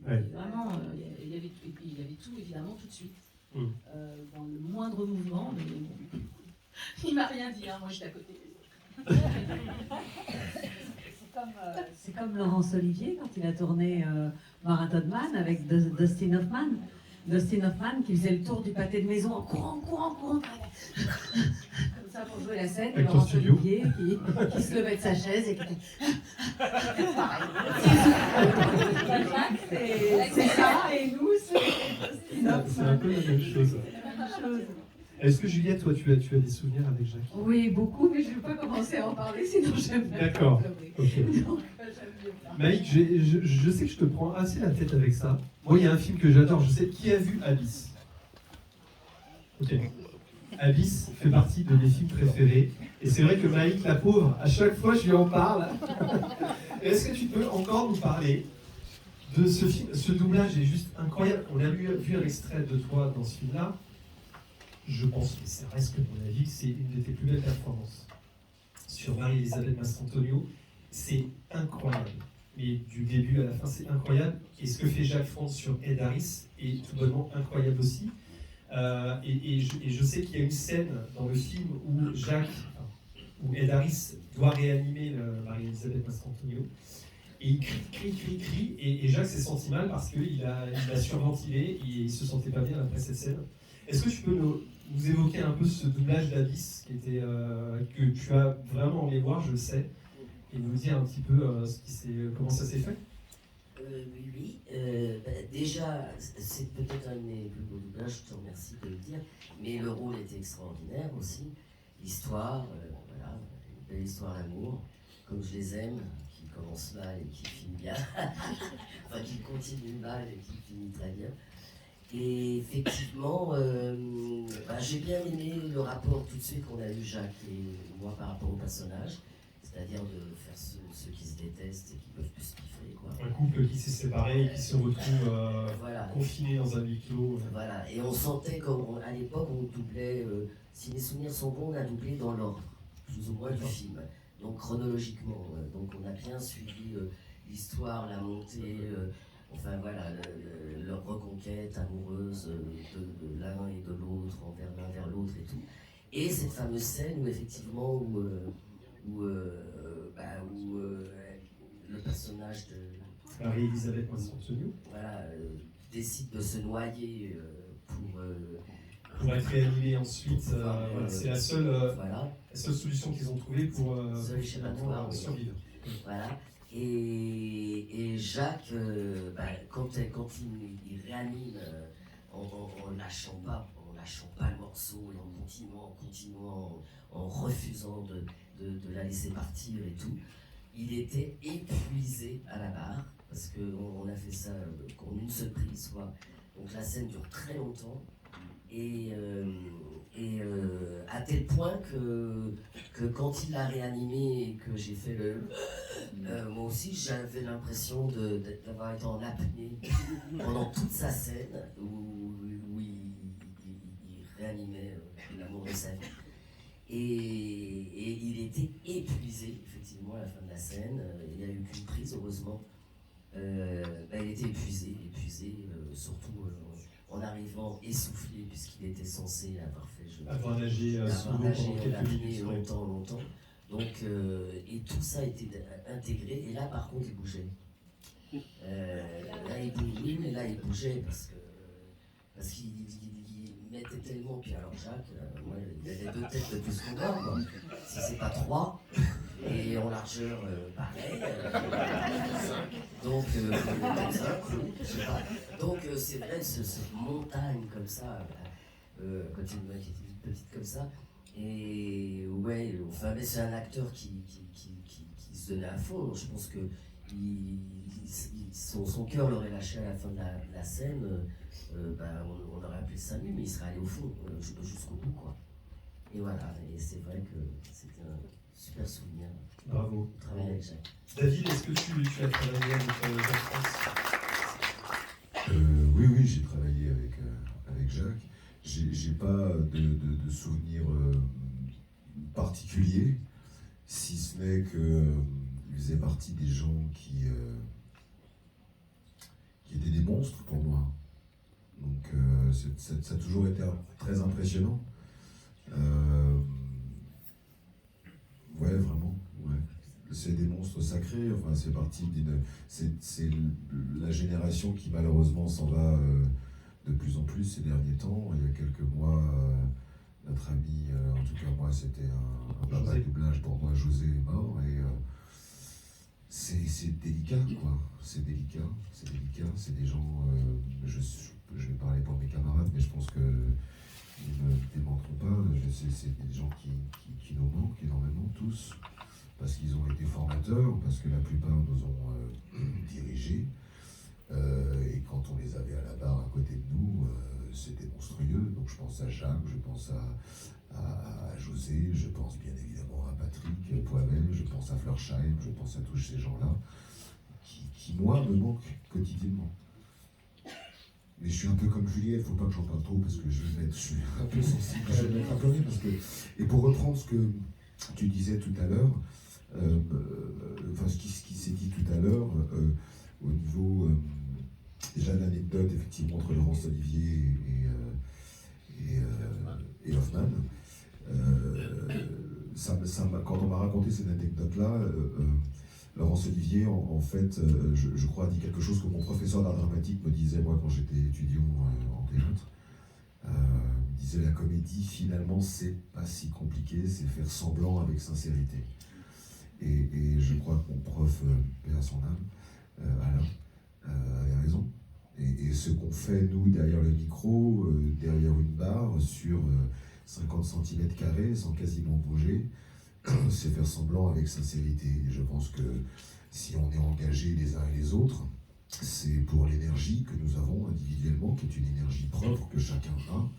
Ouais. Vraiment, il y avait tout, évidemment, tout de suite. Mm. Dans le moindre mouvement, mais bon, il m'a rien dit, hein, moi j'étais à côté. C'est comme Laurence Olivier quand il a tourné Marathon Man avec Dustin Hoffman. Dustin Hoffman qui faisait le tour du pâté de maison en courant. Comme ça pour jouer la scène. Et Laurence Olivier qui se levait de sa chaise et qui était... c'est ça, et nous, c'est Dustin Hoffman. C'est un peu la même chose. Est-ce que Juliette, toi, tu as des souvenirs avec Jacques? Oui, beaucoup, mais je ne vais pas commencer à en parler, sinon j'aime bien. D'accord. Ok. Donc, Maïk, je sais que je te prends assez la tête avec ça. Moi, il y a un film que j'adore, je sais. Qui a vu Abyss? Ok. Abyss fait partie de mes films préférés. Et c'est vrai que Maïk, la pauvre, à chaque fois, je lui en parle. Est-ce que tu peux encore nous parler de ce film? Ce doublage est juste incroyable. On a vu un extrait de toi dans ce film-là. Je pense, mais ça reste que mon avis, c'est une de tes plus belles performances. Sur Marie-Elisabeth Mastrantonio, c'est incroyable. Mais du début à la fin, c'est incroyable. Et ce que fait Jacques France sur Ed Harris est tout bonnement incroyable aussi. Et je sais qu'il y a une scène dans le film où Ed Harris doit réanimer Marie-Elisabeth Mastrantonio. Et il crie, et Jacques s'est senti mal parce qu'il a surventilé et il se sentait pas bien après cette scène. Est-ce que tu peux nous évoquer un peu ce doublage d'Abyss que tu as vraiment envie de voir, je le sais, et nous dire un petit peu comment ça s'est fait? Oui. Déjà, c'est peut-être un de mes plus beaux doublages, je te remercie de le dire, mais le rôle était extraordinaire aussi. L'histoire, voilà, une belle histoire d'amour, comme je les aime, qui commence mal et qui finit bien, enfin qui continue mal et qui finit très bien. Et effectivement, j'ai bien aimé le rapport tout de suite qu'on a eu, Jacques et moi, par rapport au personnage, c'est-à-dire de faire ceux qui se détestent et qui peuvent plus se piffrer, quoi. Un couple qui s'est séparé et qui se retrouve voilà. Confiné dans un huis clos. Voilà, et on sentait qu'à l'époque, on doublait, si mes souvenirs sont bons, on a doublé dans l'ordre, plus ou moins du film, donc chronologiquement. Donc on a bien suivi l'histoire, la montée, enfin voilà, leur reconquête amoureuse de l'un et de l'autre, envers l'un vers l'autre et tout. Et cette fameuse scène où effectivement, où le personnage de Marie-Elisabeth Mastrantonio, voilà, décide de se noyer pour être réanimé ensuite. Voilà, c'est la seule solution qu'ils ont trouvée pour survivre. Voilà. Et Jacques, quand il réanime en lâchant pas le morceau et en continuant, en refusant de la laisser partir et tout, il était épuisé à la barre, parce qu'on a fait ça en une seule prise, quoi. Donc la scène dure très longtemps, et à tel point que quand il l'a réanimé et que j'ai fait moi aussi j'avais l'impression d'avoir été en apnée pendant toute sa scène où il réanimait l'amour de sa vie. Et il était épuisé, effectivement, à la fin de la scène. Il n'y a eu qu'une prise, heureusement. Il était épuisé, surtout en arrivant essoufflé, puisqu'il était censé avoir nagé sous l'eau pendant quelques minutes. Longtemps. Donc, et tout ça a été intégré, et là, par contre, il bougeait. Là, il bougeait parce qu'il mettait tellement. Puis alors, Jacques, il avait 2 têtes de plus qu'on a, quoi. Si c'est pas 3, et en largeur, pareil. 5. Donc, 5, je sais pas. Donc, c'est vrai, cette montagne comme ça, quand il était petite comme ça. Et ouais, enfin, mais c'est un acteur qui se donnait à fond. Je pense que son cœur l'aurait lâché à la fin de la scène. On aurait appelé ça lui, mais il serait allé au fond, jusqu'au bout, quoi. Et voilà, et c'est vrai que c'était un super souvenir. Bravo. Travailler avec Jacques. David, est-ce que tu as travaillé avec Jacques France? Oui, j'ai travaillé avec Jacques. J'ai pas de souvenirs particuliers, si ce n'est qu'il faisait partie des gens qui étaient des monstres pour moi. Donc ça a toujours été très impressionnant. Ouais, vraiment. Ouais. C'est des monstres sacrés. Enfin, c'est parti d'une. C'est la génération qui malheureusement s'en va de plus en plus ces derniers temps. Il y a quelques mois, notre ami, en tout cas moi, c'était un papa de doublage pour moi, José est mort et c'est délicat, quoi. C'est délicat. C'est des gens. Je vais parler pour mes camarades, mais je pense que ils ne me démentiront pas. C'est des gens qui nous manquent énormément tous. Parce qu'ils ont été formateurs, parce que la plupart nous ont dirigés. Et quand on les avait à la barre à côté de nous, c'était monstrueux. Donc je pense à Jacques, je pense à José, je pense bien évidemment à Patrick Poivel, je pense à Flersheim, je pense à tous ces gens-là qui moi, me manquent quotidiennement. Mais je suis un peu comme Juliette, il ne faut pas que j'en parle trop parce que je suis un peu sensible, je vais mettre à pleurer parce que... Et pour reprendre ce que tu disais tout à l'heure, ce qui s'est dit tout à l'heure, au niveau déjà de l'anecdote effectivement entre Laurence Olivier et Hoffman, quand on m'a raconté cette anecdote-là, Laurence Olivier, en fait, je crois, a dit quelque chose que mon professeur d'art dramatique me disait, moi, quand j'étais étudiant en théâtre. Il me disait, la comédie, finalement, c'est pas si compliqué, c'est faire semblant avec sincérité. Et je crois que mon prof, paix à son âme, Alain, avait raison. Et ce qu'on fait, nous, derrière le micro, derrière une barre, sur 50 cm² sans quasiment bouger, c'est faire semblant avec sincérité. Et je pense que si on est engagés les uns et les autres, c'est pour l'énergie que nous avons individuellement, qui est une énergie propre que chacun a,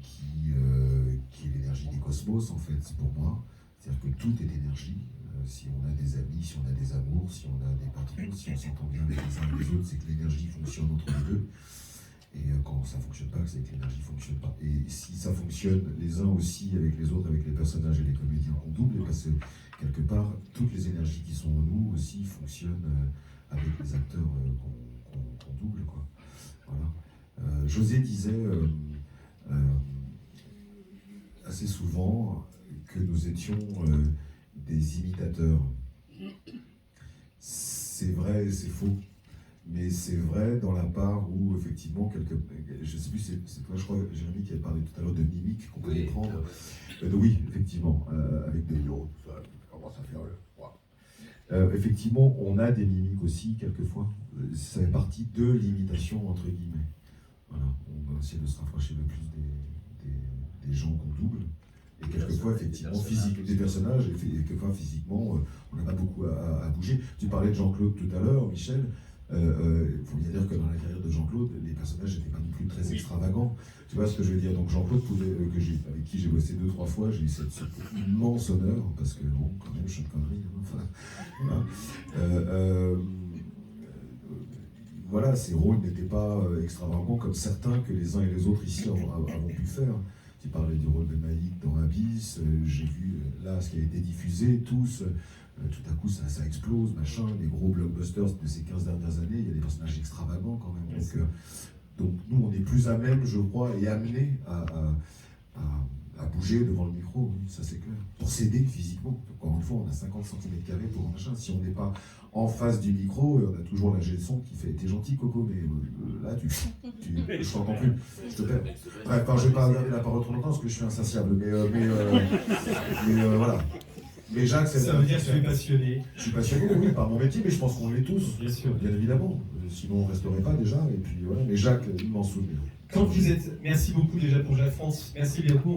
qui est l'énergie des cosmos, en fait, pour moi. C'est-à-dire que tout est énergie. Si on a des amis, si on a des amours, si on a des patrons, si on s'entend bien avec les uns et les autres, c'est que l'énergie fonctionne entre les deux. Et quand ça ne fonctionne pas, c'est que l'énergie ne fonctionne pas. Et si ça fonctionne les uns aussi avec les autres, avec les personnages et les comédiens qu'on double, parce que quelque part, toutes les énergies qui sont en nous aussi fonctionnent avec les acteurs qu'on double, quoi. Voilà. José disait assez souvent que nous étions des imitateurs. C'est vrai et c'est faux. Mais c'est vrai dans la part où, effectivement, je ne sais plus, c'est toi, je crois, Jérémy, qui avait parlé tout à l'heure de mimiques qu'on pouvait prendre. Oui, effectivement, avec des lions, ça commence à faire effectivement, on a des mimiques aussi, quelquefois. Ça fait partie de l'imitation, entre guillemets. Voilà, on va essayer de se rapprocher le plus des gens qu'on double. Et quelquefois, effectivement, physiquement, des personnages, et quelquefois, physiquement, on n'a pas beaucoup à bouger. Tu parlais de Jean-Claude tout à l'heure, Michel. Il faut bien dire que dans la carrière de Jean-Claude, les personnages n'étaient pas non plus très extravagants. Tu vois ce que je veux dire? Donc Jean-Claude, avec qui j'ai bossé 2-3 fois, j'ai eu cette immense honneur, parce que bon, quand même, je suis une connerie. Enfin, voilà. Voilà, ces rôles n'étaient pas extravagants comme certains que les uns et les autres ici avons pu faire. Tu parlais du rôle de Maïk dans Abyss, j'ai vu là ce qui a été diffusé, tous. Tout à coup, ça explose, machin, les gros blockbusters de ces 15 dernières années, il y a des personnages extravagants quand même. Donc nous, on est plus à même, je crois, et amenés à bouger devant le micro, oui, ça c'est clair. Pour s'aider physiquement. Encore une fois, on a 50 cm² pour un machin. Si on n'est pas en face du micro, on a toujours l'ingé de son qui fait « T'es gentil, Coco, mais là, je t'entends plus, je te perds. » Bref, je ne vais pas garder la parole trop longtemps parce que je suis insatiable, mais voilà. Mais Jacques, ça veut dire que je suis passionné. Je suis passionné, oui, par mon métier, mais je pense qu'on l'est tous. Bien sûr. Bien évidemment. Sinon, on ne resterait pas déjà. Et puis voilà. Mais Jacques, immense souvenir. Quand vous êtes. Merci beaucoup déjà pour Jacques France. Merci Léo.